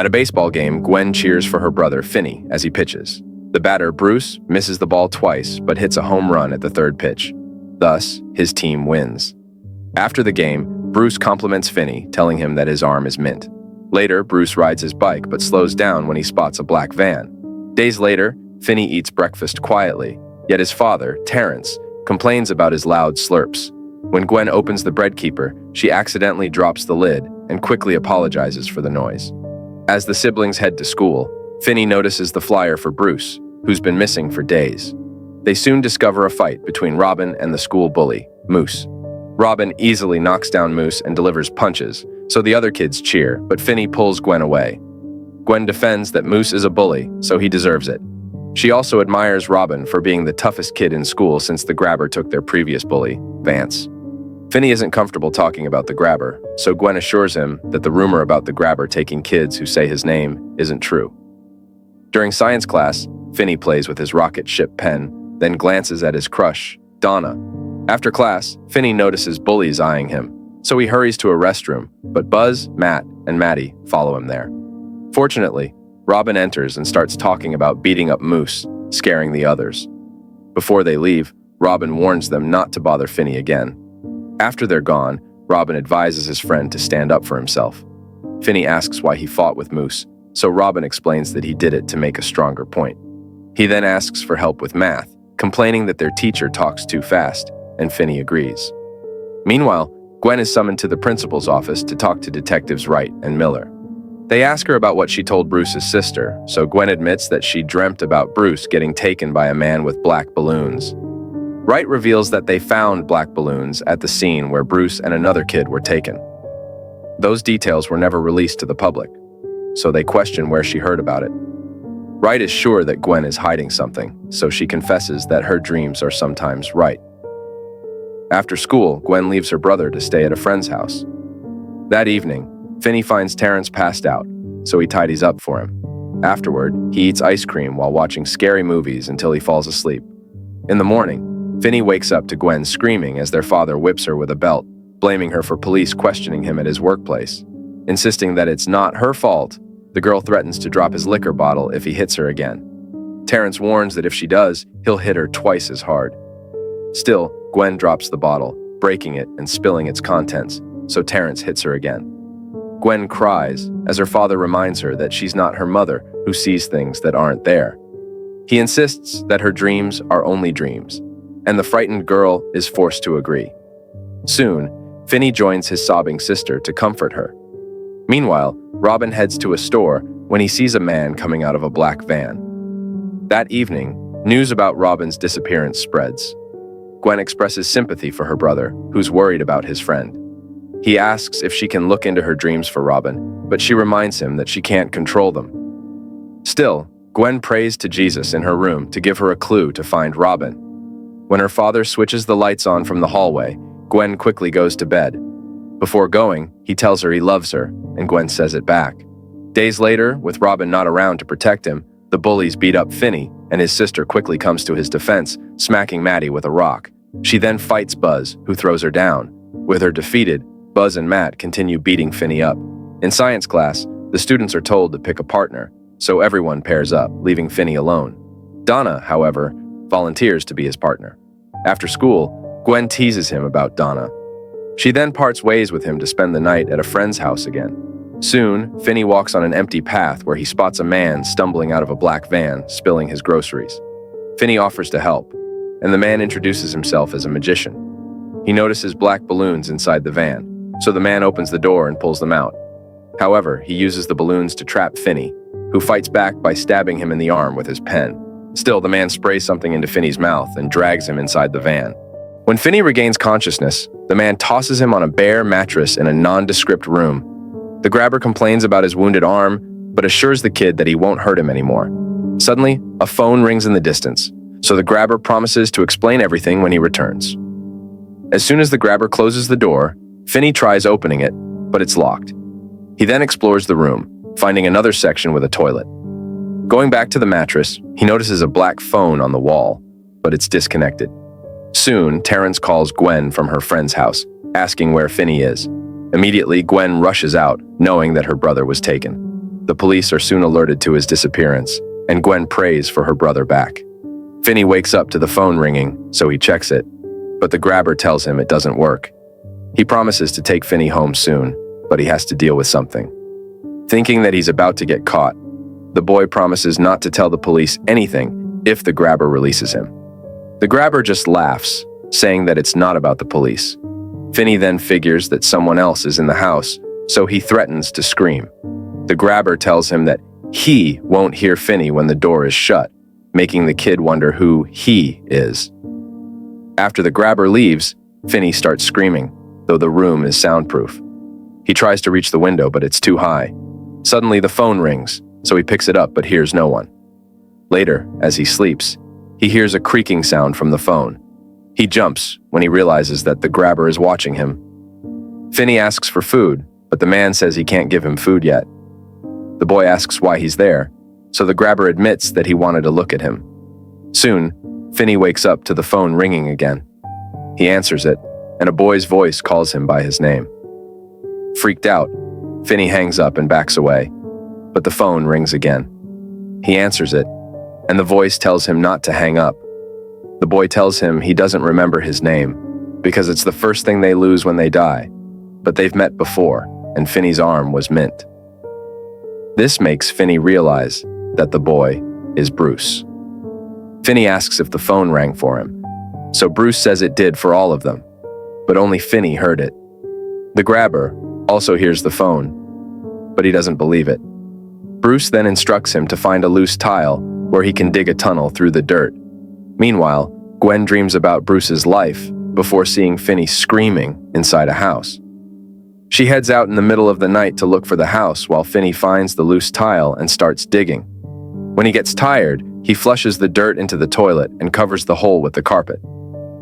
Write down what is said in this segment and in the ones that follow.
At a baseball game, Gwen cheers for her brother, Finney, as he pitches. The batter, Bruce, misses the ball twice, but hits a home run at the third pitch. Thus, his team wins. After the game, Bruce compliments Finney, telling him that his arm is mint. Later, Bruce rides his bike, but slows down when he spots a black van. Days later, Finney eats breakfast quietly, yet his father, Terrence, complains about his loud slurps. When Gwen opens the bread keeper, she accidentally drops the lid and quickly apologizes for the noise. As the siblings head to school, Finney notices the flyer for Bruce, who's been missing for days. They soon discover a fight between Robin and the school bully, Moose. Robin easily knocks down Moose and delivers punches, so the other kids cheer, but Finney pulls Gwen away. Gwen defends that Moose is a bully, so he deserves it. She also admires Robin for being the toughest kid in school since the grabber took their previous bully, Vance. Finney isn't comfortable talking about the grabber, so Gwen assures him that the rumor about the grabber taking kids who say his name isn't true. During science class, Finney plays with his rocket ship pen, then glances at his crush, Donna. After class, Finney notices bullies eyeing him, so he hurries to a restroom, but Buzz, Matt, and Maddie follow him there. Fortunately, Robin enters and starts talking about beating up Moose, scaring the others. Before they leave, Robin warns them not to bother Finney again. After they're gone, Robin advises his friend to stand up for himself. Finney asks why he fought with Moose, so Robin explains that he did it to make a stronger point. He then asks for help with math, complaining that their teacher talks too fast, and Finney agrees. Meanwhile, Gwen is summoned to the principal's office to talk to Detectives Wright and Miller. They ask her about what she told Bruce's sister, so Gwen admits that she dreamt about Bruce getting taken by a man with black balloons. Wright reveals that they found black balloons at the scene where Bruce and another kid were taken. Those details were never released to the public, so they question where she heard about it. Wright is sure that Gwen is hiding something, so she confesses that her dreams are sometimes right. After school, Gwen leaves her brother to stay at a friend's house. That evening, Finney finds Terrence passed out, so he tidies up for him. Afterward, he eats ice cream while watching scary movies until he falls asleep. In the morning, Finney wakes up to Gwen screaming as their father whips her with a belt, blaming her for police questioning him at his workplace. Insisting that it's not her fault, the girl threatens to drop his liquor bottle if he hits her again. Terrence warns that if she does, he'll hit her twice as hard. Still, Gwen drops the bottle, breaking it and spilling its contents, so Terrence hits her again. Gwen cries as her father reminds her that she's not her mother who sees things that aren't there. He insists that her dreams are only dreams, and the frightened girl is forced to agree. Soon, Finney joins his sobbing sister to comfort her. Meanwhile, Robin heads to a store when he sees a man coming out of a black van. That evening, news about Robin's disappearance spreads. Gwen expresses sympathy for her brother, who's worried about his friend. He asks if she can look into her dreams for Robin, but she reminds him that she can't control them. Still, Gwen prays to Jesus in her room to give her a clue to find Robin. When her father switches the lights on from the hallway, Gwen quickly goes to bed. Before going, he tells her he loves her, and Gwen says it back. Days later, with Robin not around to protect him, the bullies beat up Finney, and his sister quickly comes to his defense, smacking Maddie with a rock. She then fights Buzz, who throws her down. With her defeated, Buzz and Matt continue beating Finney up. In science class, the students are told to pick a partner, so everyone pairs up, leaving Finney alone. Donna, however, volunteers to be his partner. After school, Gwen teases him about Donna. She then parts ways with him to spend the night at a friend's house again. Soon, Finney walks on an empty path where he spots a man stumbling out of a black van, spilling his groceries. Finney offers to help, and the man introduces himself as a magician. He notices black balloons inside the van, so the man opens the door and pulls them out. However, he uses the balloons to trap Finney, who fights back by stabbing him in the arm with his pen. Still, the man sprays something into Finney's mouth and drags him inside the van. When Finney regains consciousness, the man tosses him on a bare mattress in a nondescript room. The grabber complains about his wounded arm, but assures the kid that he won't hurt him anymore. Suddenly, a phone rings in the distance, so the grabber promises to explain everything when he returns. As soon as the grabber closes the door, Finney tries opening it, but it's locked. He then explores the room, finding another section with a toilet. Going back to the mattress, he notices a black phone on the wall, but it's disconnected. Soon, Terrence calls Gwen from her friend's house, asking where Finney is. Immediately, Gwen rushes out, knowing that her brother was taken. The police are soon alerted to his disappearance, and Gwen prays for her brother back. Finney wakes up to the phone ringing, so he checks it, but the grabber tells him it doesn't work. He promises to take Finney home soon, but he has to deal with something. Thinking that he's about to get caught, the boy promises not to tell the police anything if the grabber releases him. The grabber just laughs, saying that it's not about the police. Finney then figures that someone else is in the house, so he threatens to scream. The grabber tells him that he won't hear Finney when the door is shut, making the kid wonder who he is. After the grabber leaves, Finney starts screaming, though the room is soundproof. He tries to reach the window, but it's too high. Suddenly the phone rings, so he picks it up but hears no one. Later, as he sleeps, he hears a creaking sound from the phone. He jumps when he realizes that the grabber is watching him. Finney asks for food, but the man says he can't give him food yet. The boy asks why he's there, so the grabber admits that he wanted to look at him. Soon, Finney wakes up to the phone ringing again. He answers it, and a boy's voice calls him by his name. Freaked out, Finney hangs up and backs away, but the phone rings again. He answers it, and the voice tells him not to hang up. The boy tells him he doesn't remember his name, because it's the first thing they lose when they die, but they've met before, and Finney's arm was mint. This makes Finney realize that the boy is Bruce. Finney asks if the phone rang for him, so Bruce says it did for all of them, but only Finney heard it. The grabber also hears the phone, but he doesn't believe it. Bruce then instructs him to find a loose tile where he can dig a tunnel through the dirt. Meanwhile, Gwen dreams about Bruce's life before seeing Finney screaming inside a house. She heads out in the middle of the night to look for the house while Finney finds the loose tile and starts digging. When he gets tired, he flushes the dirt into the toilet and covers the hole with the carpet.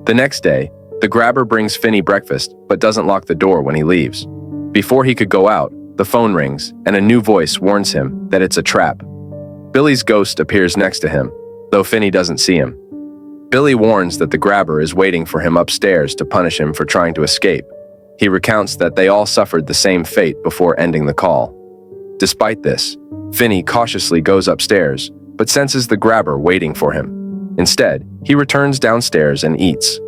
The next day, the grabber brings Finney breakfast but doesn't lock the door when he leaves. Before he could go out, the phone rings and a new voice warns him that it's a trap. Billy's ghost appears next to him, though Finney doesn't see him. Billy warns that the grabber is waiting for him upstairs to punish him for trying to escape. He recounts that they all suffered the same fate before ending the call. Despite this, Finney cautiously goes upstairs, but senses the grabber waiting for him. Instead, he returns downstairs and eats.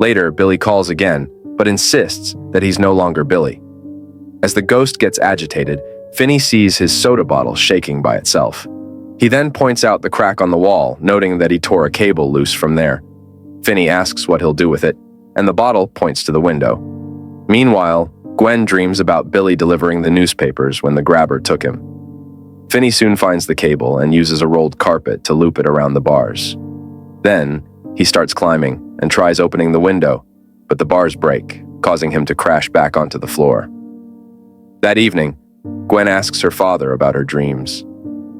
Later, Billy calls again, but insists that he's no longer Billy. As the ghost gets agitated, Finney sees his soda bottle shaking by itself. He then points out the crack on the wall, noting that he tore a cable loose from there. Finney asks what he'll do with it, and the bottle points to the window. Meanwhile, Gwen dreams about Billy delivering the newspapers when the grabber took him. Finney soon finds the cable and uses a rolled carpet to loop it around the bars. Then, he starts climbing and tries opening the window, but the bars break, causing him to crash back onto the floor. That evening, Gwen asks her father about her dreams.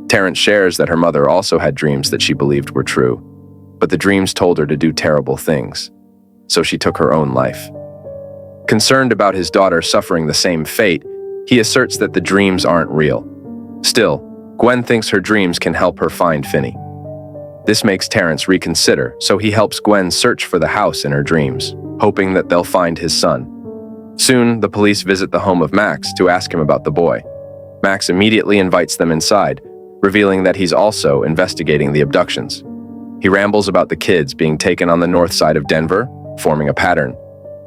Terrence shares that her mother also had dreams that she believed were true, but the dreams told her to do terrible things, so she took her own life. Concerned about his daughter suffering the same fate, he asserts that the dreams aren't real. Still, Gwen thinks her dreams can help her find Finney. This makes Terrence reconsider, so he helps Gwen search for the house in her dreams, hoping that they'll find his son. Soon, the police visit the home of Max to ask him about the boy. Max immediately invites them inside, revealing that he's also investigating the abductions. He rambles about the kids being taken on the north side of Denver, forming a pattern.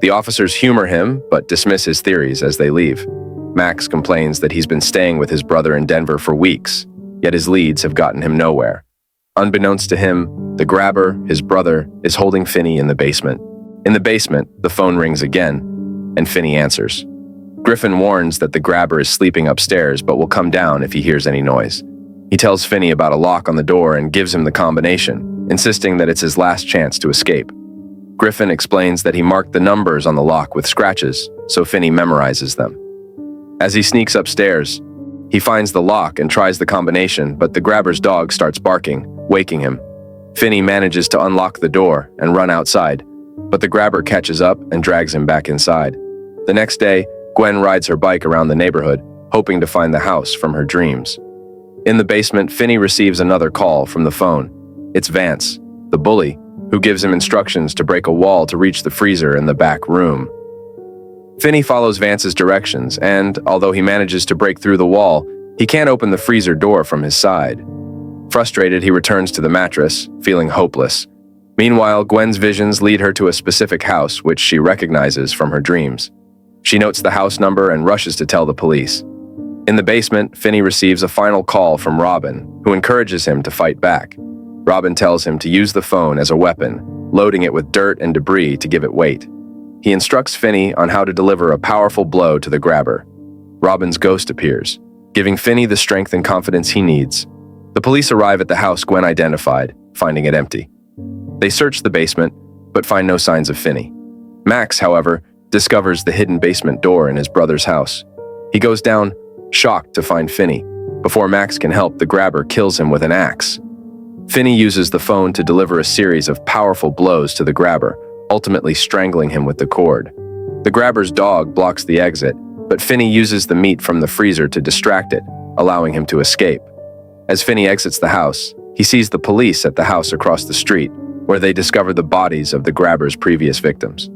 The officers humor him, but dismiss his theories as they leave. Max complains that he's been staying with his brother in Denver for weeks, yet his leads have gotten him nowhere. Unbeknownst to him, the grabber, his brother, is holding Finney in the basement. In the basement, the phone rings again, and Finney answers. Griffin warns that the grabber is sleeping upstairs but will come down if he hears any noise. He tells Finney about a lock on the door and gives him the combination, insisting that it's his last chance to escape. Griffin explains that he marked the numbers on the lock with scratches, so Finney memorizes them. As he sneaks upstairs, he finds the lock and tries the combination, but the grabber's dog starts barking, waking him. Finney manages to unlock the door and run outside, but the grabber catches up and drags him back inside. The next day, Gwen rides her bike around the neighborhood, hoping to find the house from her dreams. In the basement, Finney receives another call from the phone. It's Vance, the bully, who gives him instructions to break a wall to reach the freezer in the back room. Finney follows Vance's directions, and although he manages to break through the wall, He can't open the freezer door from his side. Frustrated, he returns to the mattress, feeling hopeless. Meanwhile, Gwen's visions lead her to a specific house, which she recognizes from her dreams. She notes the house number and rushes to tell the police. In the basement, Finney receives a final call from Robin, who encourages him to fight back. Robin tells him to use the phone as a weapon, loading it with dirt and debris to give it weight. He instructs Finney on how to deliver a powerful blow to the grabber. Robin's ghost appears, giving Finney the strength and confidence he needs. The police arrive at the house Gwen identified, finding it empty. They search the basement, but find no signs of Finney. Max, however, discovers the hidden basement door in his brother's house. He goes down, shocked to find Finney. Before Max can help, the grabber kills him with an axe. Finney uses the phone to deliver a series of powerful blows to the grabber, ultimately strangling him with the cord. The grabber's dog blocks the exit, but Finney uses the meat from the freezer to distract it, allowing him to escape. As Finney exits the house, he sees the police at the house across the street, where they discover the bodies of the grabber's previous victims.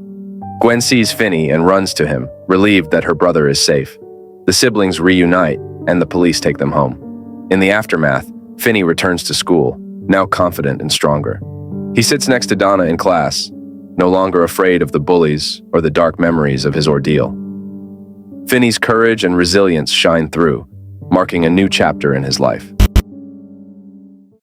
Gwen sees Finney and runs to him, relieved that her brother is safe. The siblings reunite, and the police take them home. In the aftermath, Finney returns to school, now confident and stronger. He sits next to Donna in class, no longer afraid of the bullies or the dark memories of his ordeal. Finney's courage and resilience shine through, marking a new chapter in his life.